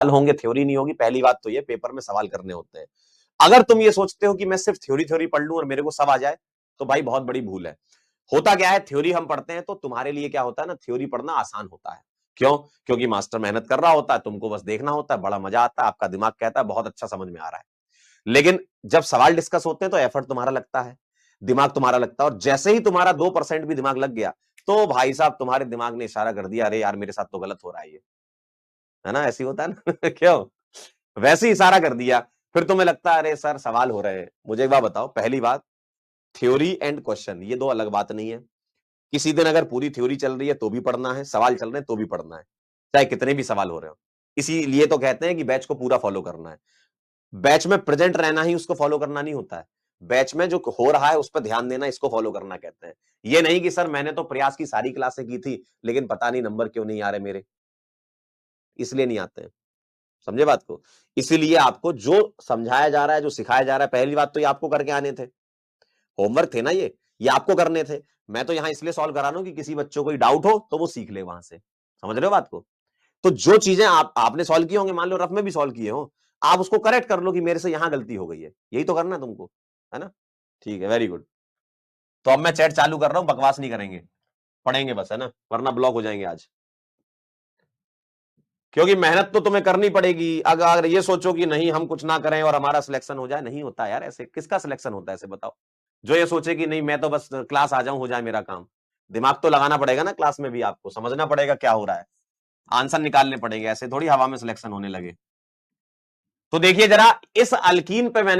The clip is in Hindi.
होंगे, थ्योरी नहीं होगी। पहली बात तो ये, पेपर में सवाल करने होते हैं। अगर तुम ये सोचते हो कि मैं सिर्फ थ्योरी थ्योरी पढ़ लूं और मेरे को सब आ जाए, तो भाई बहुत बड़ी भूल है। होता क्या है, थ्योरी हम पढ़ते हैं तो तुम्हारे लिए क्या होता है ना, थ्योरी पढ़ना आसान होता है। क्यों? क्योंकि मास्टर मेहनत कर रहा होता है, तुमको बस देखना होता है, बड़ा मजा आता है, आपका दिमाग कहता है बहुत अच्छा समझ में आ रहा है। लेकिन जब सवाल डिस्कस होते हैं तो एफर्ट तुम्हारा लगता है, दिमाग तुम्हारा लगता है, और जैसे ही तुम्हारा 2% भी दिमाग लग गया, तो भाई साहब तुम्हारे दिमाग ने इशारा कर दिया, अरे यार मेरे साथ तो गलत हो रहा है ये, है ना? ऐसी होता है ना क्यों? वैसे ही इशारा कर दिया, फिर तुम्हें लगता है अरे सर सवाल हो रहे हैं। मुझे एक बात बताओ, पहली बात, थ्योरी एंड क्वेश्चन ये दो अलग बात नहीं है। किसी दिन अगर पूरी थ्योरी चल रही है तो भी पढ़ना है, सवाल चल रहे हैं तो भी पढ़ना है, चाहे कितने भी सवाल हो रहे हो। इसीलिए तो कहते हैं कि बैच को पूरा फॉलो करना है। बैच में प्रेजेंट रहना ही उसको फॉलो करना नहीं होता है। बैच में जो हो रहा है उस पर ध्यान देना, इसको फॉलो करना कहते हैं। ये नहीं कि सर मैंने तो प्रयास की सारी क्लासें की थी लेकिन पता नहीं नंबर क्यों नहीं आ रहे मेरे, इसलिए नहीं आते हैं। समझे बात को? इसीलिए आपको जो समझाया जा रहा है, जो सिखाया जा रहा है, पहली बात तो ये आपको करके आने थे, होमवर्क थे ना ये आपको करने थे। मैं तो यहां इसलिए सॉल्व करा रहा हूं कि किसी बच्चों को डाउट हो तो वो सीख ले वहां से। समझ रहे हो बात को? तो जो चीजें आपने सॉल्व की होंगे, मान लो रफ में भी सॉल्व किए हो, आप उसको करेक्ट कर लो कि मेरे से यहां गलती हो गई है, यही तो करना है तुमको, है ना? ठीक है, वेरी गुड। तो अब मैं चैट चालू कर रहा हूं, बकवास नहीं करेंगे, पढ़ेंगे बस, है ना? वरना ब्लॉक हो जाएंगे आज, क्योंकि मेहनत तो तुम्हें करनी पड़ेगी। अगर ये सोचो कि नहीं हम कुछ ना करें और हमारा सिलेक्शन हो जाए, नहीं होता यार ऐसे। किसका सिलेक्शन होता है ऐसे बताओ? जो ये सोचे कि नहीं मैं तो बस क्लास आ जाऊं, हो जाए मेरा काम। दिमाग तो लगाना पड़ेगा ना, क्लास में भी आपको समझना पड़ेगा क्या हो रहा है, आंसर निकालने पड़ेंगे, ऐसे थोड़ी हवा में सिलेक्शन होने लगे। तो देखिए जरा, इस अल्कीन पे मैंने